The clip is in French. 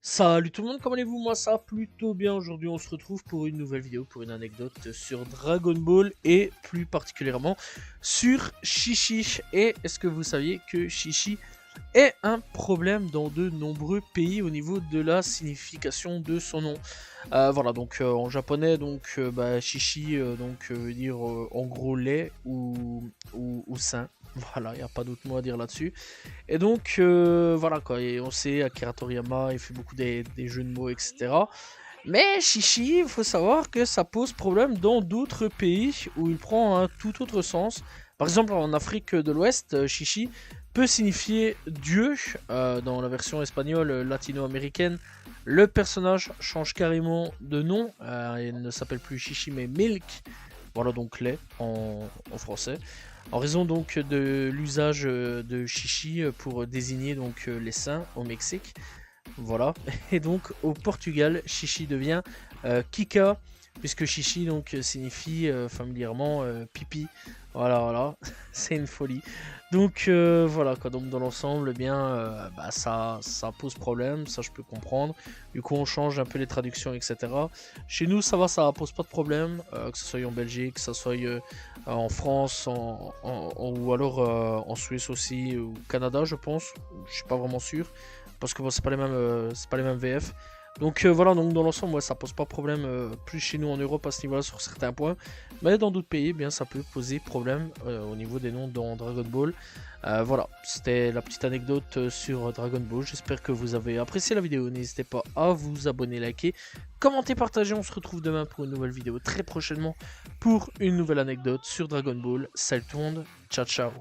Salut tout le monde, comment allez-vous? Moi ça va plutôt bien. Aujourd'hui on se retrouve pour une nouvelle vidéo, pour une anecdote sur Dragon Ball et plus particulièrement sur Chichi. Et est-ce que vous saviez que Chichi est un problème dans de nombreux pays au niveau de la signification de son nom? Voilà, donc en japonais, donc Chichi veut dire en gros lait ou sein. Voilà, il n'y a pas d'autre mot à dire là-dessus. Et donc, voilà quoi, et on sait, Akira Toriyama, il fait beaucoup des jeux de mots, etc. Mais Shishi, il faut savoir que ça pose problème dans d'autres pays où il prend un tout autre sens. Par exemple, en Afrique de l'Ouest, Shishi peut signifier Dieu. Dans la version espagnole latino-américaine, le personnage change carrément de nom. Il ne s'appelle plus Shishi mais Milk. Voilà donc lait en français. En raison donc de l'usage de chichi pour désigner donc les seins au Mexique. Voilà. Et donc au Portugal, chichi devient kika, puisque chichi donc signifie familièrement pipi. Voilà, voilà, c'est une folie. Donc voilà quoi. Donc dans l'ensemble, eh bien, ça pose problème, ça je peux comprendre. Du coup, on change un peu les traductions, etc. Chez nous, ça va, ça pose pas de problème, que ce soit en Belgique, que ce soit en France, ou alors en Suisse aussi, ou Canada, je pense. Je suis pas vraiment sûr parce que bon, c'est pas les mêmes VF. Donc voilà, donc dans l'ensemble, ouais, ça pose pas problème plus chez nous en Europe à ce niveau-là sur certains points, mais dans d'autres pays, eh bien ça peut poser problème au niveau des noms dans Dragon Ball. Voilà, c'était la petite anecdote sur Dragon Ball. J'espère que vous avez apprécié la vidéo. N'hésitez pas à vous abonner, liker, commenter, partager. On se retrouve demain pour une nouvelle vidéo très prochainement pour une nouvelle anecdote sur Dragon Ball. Salut tout le monde, ciao ciao.